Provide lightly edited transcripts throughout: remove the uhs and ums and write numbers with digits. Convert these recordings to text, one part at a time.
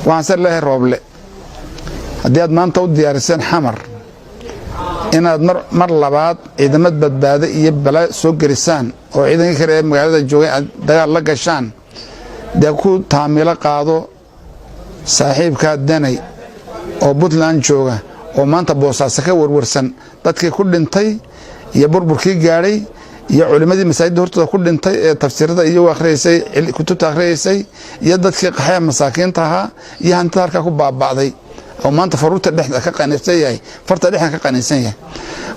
وعنسر الله روبله هدياد ما أنت ودي أرسان حمر إن مر لبعض إذا ما بدباد يبلا سوق رسان وإذا كره مقالة الجوي دجال لقشان دكو تعميله قاضو صاحب كادني أو بطلان جوجا وما أنت بوساسك ورورسن تذكر كل انتي يبر بركي جاري يا علماء المساجد دورت كل انتي تفسير هذا يو آخر شيء كتب آخر شيء يدك قحية مساكين تها يهنتار كوب بعضي أو ما أنت فروت اللي إحنا كقنيسية فرت اللي إحنا كقنيسية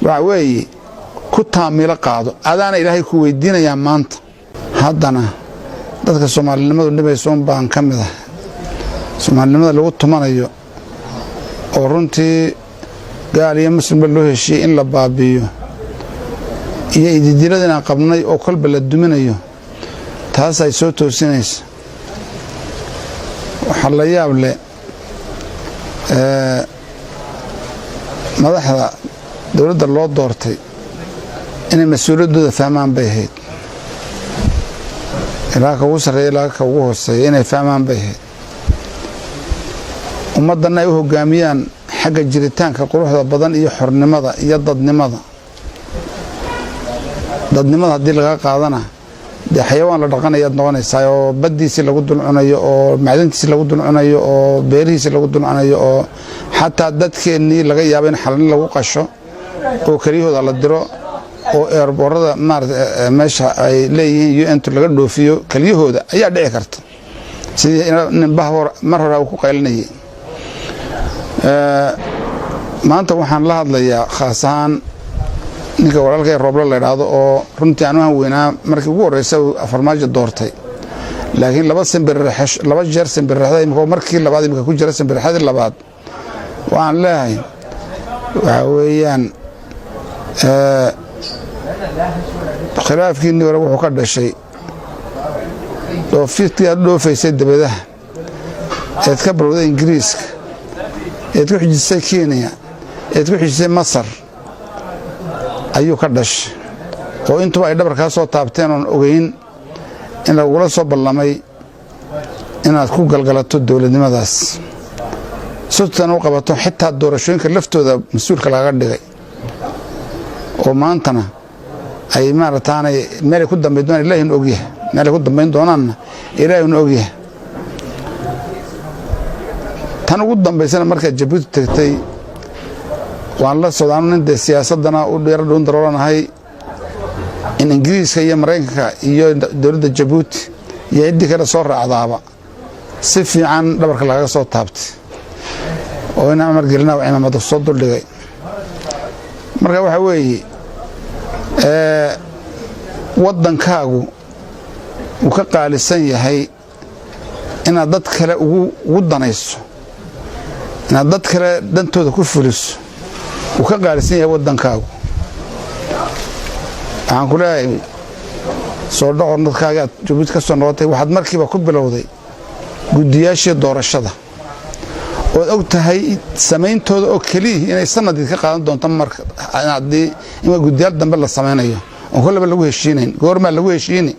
وعوي كنت عميل قاضو هذا أنا إلهي كوي الدين يا ما أنت هذانا ذاتك الصومال لما النبي يسون بان كمده الصومال لما لو تمانيو ورنتي قال يا مسلم بالله الشيء إن لبابيو يا إذا ديرنا قبلنا أو قلب للدمنيو تاسع يسوتو سينيس وحليا ولا مدحدا دولة الله دورتي إن مسؤولية دولة فهمان بيهيد إلاك وسر إلاك وهوسي إن فهمان بيهيد ومدنا يوه قاميان حق الجريتان كقروح بدن إيه حرنمضة إيه ضدنمضة ضدنمضة دي لغا قادنا دي حيوان لدقنا يدنغاني سايو بديسي لغدو العنايو أو معدنتيسي لغدو العنايو أو بيريسي لغدو العنايو أو حتى دادكي إني لغا يابين حلن لغو قشو أو كريهو دا لدرو أو إيربوردا مارد ماشا أي ليهين يو أنتو لغا دوفيو كليهو دا أيا دعي كارت سيدي نبهور مرهر أو كوكايلني maanta waxaan la hadlayaa khaasan ninka walaalkay Roble la yiraahdo oo runtii aanu weynaa markii ugu horeysay farmaajo doortay laakiin laba jeer sanbirraxday markii labaad imika ku jira sanbirraxday labaad waxaan leeyahay waxa weeyaan khilaafkii hore wuxuu ka dhashay doofaysay dabadaha ee ka bilowday Ingiriiska إدكو حجزي كينيا إدكو حجزي مصر أيو كردش وإنتو أي دبر كاسو تابتين ونقوين إن لو قلت صوب اللامي إن أتكو قلقلتو الدولة دي مداس سوتنا وقبتو حتى الدورشوين كلفتو ذا مسؤول كلاغر دي وما أنتنا أي مارتاني مالي كدام بدون إلهي نقويه مالي كدام بدون دونان إلهي نقويه tan ugu dambeysana marka Djibouti tagtay waan la socdaanin siyaasadana u dheer doon daroonahay in Ingiriiska iyo Mareykanka iyo dawladda Djibouti iyo cidii kale soo raacdaaba si fiican dhabarka laga soo taabtay oo ina amar gelina waa ciidamada soo duldhigay marka waxa weeye wadankaagu uu ka qaalisan yahay ina dad kale ugu danayso إن ضد كلا دنتو ذا كفلس وكقال سنية ودن كاو عن كلا صورة عرض كاجات جبت كسر نواتي واحد مركب كوب لوضي قدياش الدور الشدة وأوتهاي سمين تود أكليه يعني السنة دي كقاعد دون تمر أنا عدي إما قديال دم بالله سمينية وكل بلوه الشينين قور ما لوه الشيني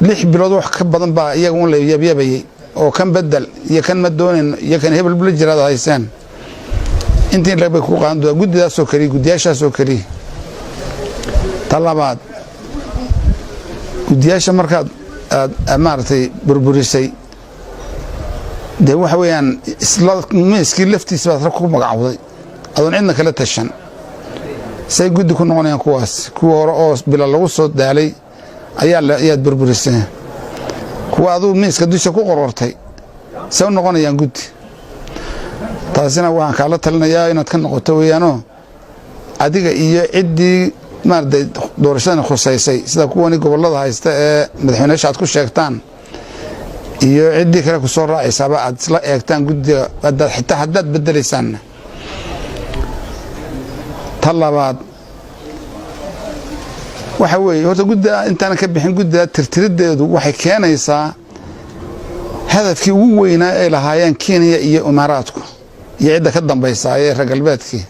ليح بلادو حكب بدن بقى يقول لي يبي oo kan bedel iyo kan ma doonin iyo kan hebel bul jirada haysan intii laga ku qaando gudidaas oo kali gudiyaashaas oo kali talabaad gudiyaasha markaad amaartay burburisay de waxa weeyaan isla miiskii laftiisa baad ku magacawday adoon cidna kala tashan say gudi ku noqonayaan kuwaas kuwa hore oo bila lagu soo daalay ayaa burburisay kuwa adu miiska dusha ku qorortay soo noqonayaan gudi taasina waan kala talinayaa inaad ka noqoto weeyano adiga iyo cidii maarday doorashada khusaysay sida kuwani gobolada haysta ee madaxweynaha aad ku sheegtaan iyo cidii kale ku soo raacisaba aad isla eegtaan gudiga xitaa haddaad bedelaysaan talabaad waxa weeye horta gudda intaan ka bixin gudda tirtirideedu waxay keenaysaa hadafkii ugu weynaa ee lahaayeen Kenya iyo Imaaraadku iyo cidda ka dambaysa ee reer galbeedkii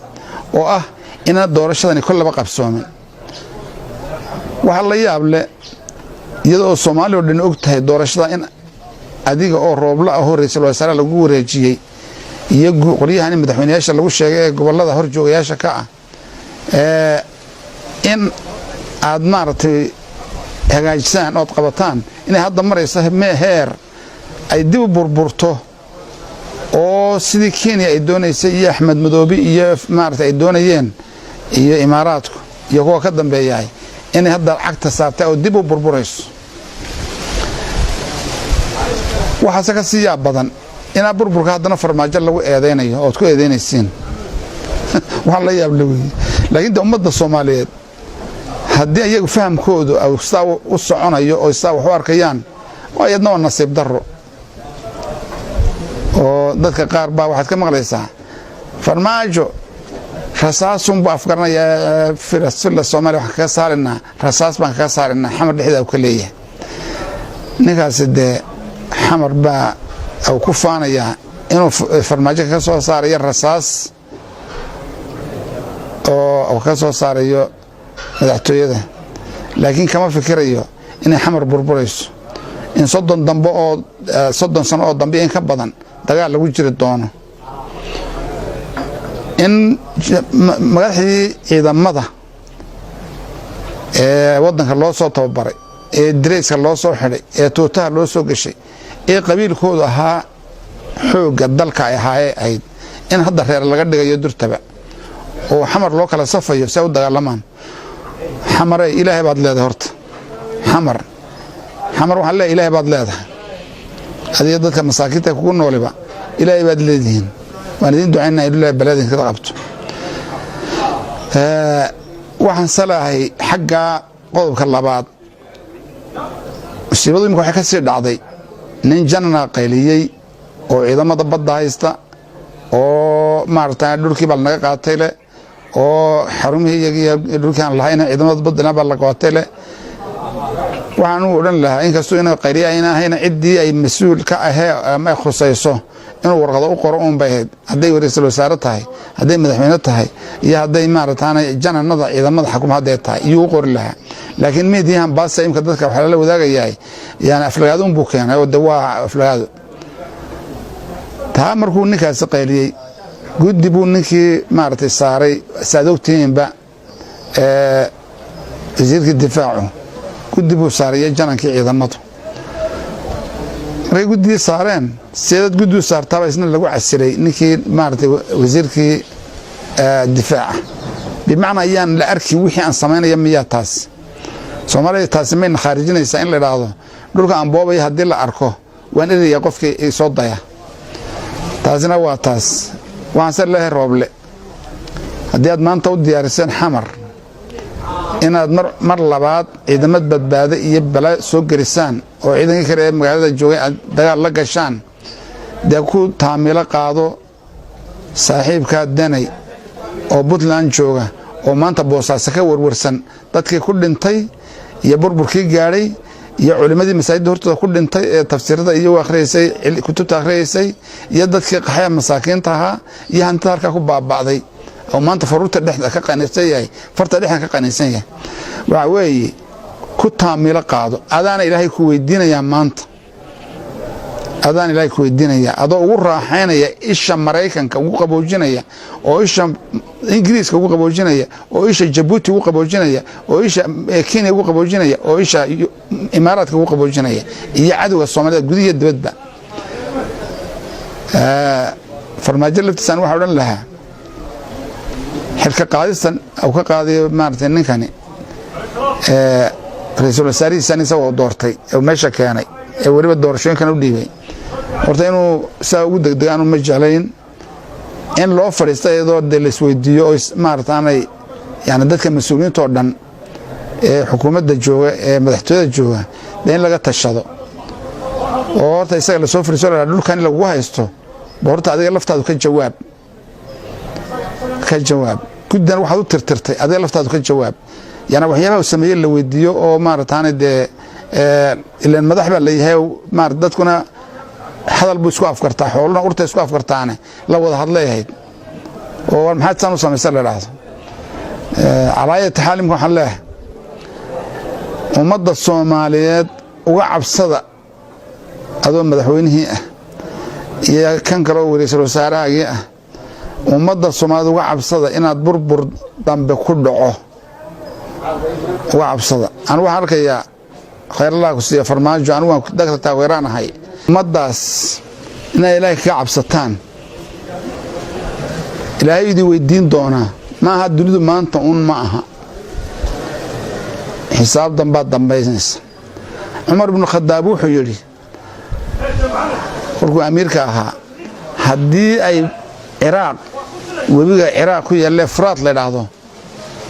oo ah in doorashadani kullaba qabsoomin waxa la yaab leh iyadoo Soomaaliya oo dhan og tahay doorashada in adiga oo roobla ah oo ra'iisul wasaare lagu wareejiyay iyo qoryahan madaxweynayaasha lagu sheegay ee gobolada horjoogayaasha ka ah in aad maartay hagaajisaan oo qabataan inay hadda marayso heer ay dib u burburto oo sidii Kenya ay doonaysay iyo Axmed Madoobi iyo maartay ay doonayeen iyo Imaaraadku iyo kuwa ka dambeeyay inay hadda lacagta saartay oo dib u burburayso waxa ka siyaa badan ina burburka haddana farmaajo lagu eedeynayo oo ku eedeynaysiin waxa la yaab leh laakiin ummadda Soomaaliyeed haddii ayagu fahamkoodu oo saa u soconayo oo saa wax u arkayaan waa iyadna nasiib darro oo dadka qaar baa waxaad ka maqlaysaa farmaajo rasaasun baa afgarnaya firasilla Soomaaliya wax ka saarina rasaas baan ka saarina xamar dhexda uu ka leeyahay ninkaas de xamar baa أو كفانيا إنه فرماجة كسر صار الرصاص أو كسر صار مدحته يده لكن كمان فكريه إن حمر بربريس إن صدّن ضمبه صدّن صنعه ضمبه إن كبدن تقال لوجر الدونه إن مجرحي إذا مضى وضنك الله صوت وبري دريس الله صوت حري توتها الله صوت شيء قبيل كود ها حوج الدلك هاي إن هذا خير لقد يدور تبع وحمر لوكال صفة يسود دجالمان حمر إلهي بعد لا هرت حمر وحلا إلهي بعد لا هذه يدك مساكين تكون ولا بقى إلهي بعد لدين وندين دعينا إلى بلاد كذا قبته وحن صلاحي حاجة قلبك الله بعد السيبادي مكو حكا سير دعضي nin janna qayliyay oo ciidamada badda haysta oo maartay dhulkii bal naga qaatay le oo xarumihii iyaga dhulkan lahayn ciidamada badda bal la qaatay le waxaan u oran lahaa in kasto inay qayliyayna hayna cidii ay mas'uul ka ahay ama khusayso inuu warqado u qoro uun bay haday ra'iisul wasaare tahay haday madaxweyne tahay iyo haday maartay jannada ciidamada xukuumadda tahay iyo u qori lahaa laakiin meediyahan baasa imka dadka waxa la wadaagayay yani aflagaadun buu keenay oo dawaa aflagaado taa markuu ninkaas qayliyay guddi buu ninkii maartay saaray saadowtiinba wasiirka difaacu guddi buu saaray janankii ciidamadu markay guddi saareen seedad guddi saartaba isna lagu casiray ninkii maartay wasiirkii difaaca bimacna ayaan la arki wixii aan sameynaya miyaa taas Soomaaliya taasi ma khaarijinaysa in la yiraahdo dhulka aan boobay hadii la arko waan inay qofkii ay soo daya taasina waa taas waan salahay rooble hadii aad maanta u diyaariseen xamar inaad mar labaad ciidamad badbaado iyo bala soo garisaan oo ciidanka kale ee magaalada joogay dagaal la gashaan de ku taamilo qaado saaxiibka danay oo Puntland jooga oo maanta Boosaaso ka warwarsan dadkii ku dhintay iyo burburkii gaaray iyo culimadii masaajidda hortooda ku dhintay ee tafsiirada iyo akhriisay kutubta akhriisay iyo dadkii qaxay masaakiinta ahaa iyo hanta halka ku baabaaday oo maanta faruurta dhexda ka qaniisay yahay farta dhexda ka qaniisay yahay waxa weeye ku taamilo qaado adana ilaahay ku weydiinaya maanta adaan ilaahay ku weydiinaya adoo ugu raaxaynaya isha Mareykanka ugu qaboojinaya oo isha Ingiriiska ugu qaboojinaya oo isha Djibouti ugu qaboojinaya oo isha Kenya ugu qaboojinaya oo isha Imaaraadka ugu qaboojinaya iyo cadawga Soomaaliya gudiga dibadba farmaajo laftisan waxa oran lahaa xilka qaadisan oo ka qaadiyo maartay ninkani ra'iisul wasaare isagoo doortay oo meesha keenay ee wariba doorashooyinkan u dhiibay horta inuu saa ugu degdegaan ma jeclayn in loo fariistay iyadoo la isweydiiyo oo maartaanay yani dadka mas'uuliyiinta oo dhan ee xukuumadda jooga ee madaxtooyada jooga in laga tashado oo horta isaga la soo fariiso dhulkan lagu haysto horta adiga laftaadu ka jawaab guddan waxaad u tirtirtay adiga laftaadu ka jawaab yana waxyaabaha sameeyay la weydiiyo oo maartaanay de ilaan madax baa leeyahay dadkuna hadal buu isku afkartaa xoolna urta isku afkartaane la wada hadleeyahay oo maxaad san u sameeyay la raahdo calaayad xaalimku waxa leeyahay ummadda Soomaaliyeed uga cabsada adoo madaxweynihii ah iyo kan kale oo wariisal wasaarahaagii ah ummadda Soomaaliyeed uga cabsada inaad burbur dambe ku dhaco uga cabsada aan waxaan arkayaa khayr Allah ku siiyo farmaajo aan waan dadka taageeranahay ummadaas inay Ilaahay ka cabsataan Ilaahay idin weydiin doonaa ma aha dunidu maanta ma aha xisaab dambaysanaysa Umar ibn Khattab wuxuu yiri warku amiirka ahaa haddii ay Iraq webiga Iraq ku yaal Furaat la yiraahdo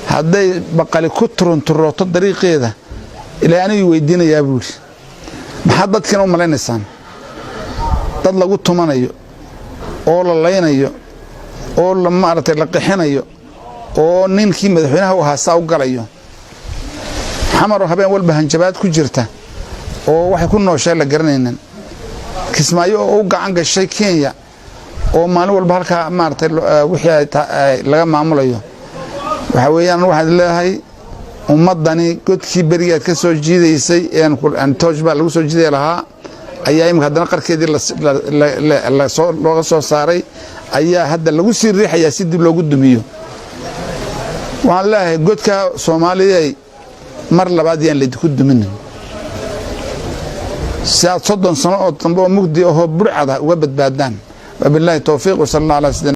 hadday baqali ku turunturooto dariiqeeda ilaa aniga weydiinayaa buuri maxaa dadkan u malaynaysan dad lagu tumanayo oo la leynayo oo la maartay la qixinayo oo ninkii madaxweynaha u haasaa u galayo xamar habeen walba hanjabaad ku jirta oo waxay ku nooshay la garanaynan Kismaayo oo gacan gashay Kenya oo maalin walba halka maartay wixii laga maamulayo waxa weeyaan waxaad leeyahay ummadani godkii bariyaad ka soo jiidaysay aan toojba lagu soo jiiday lahaa ayaa imka hadana qarkeedii looga soo saaray ayaa hadda lagu sii riixayaa si dib loogu dumiyo waxaan leeyahay godka Soomaaliyeed mar labaad yaan la ku duminin ساعة صدّن سنة أو تنبؤ مجدي أو برعة وبد بعدان وبالله توفيق وصلى الله على سيدنا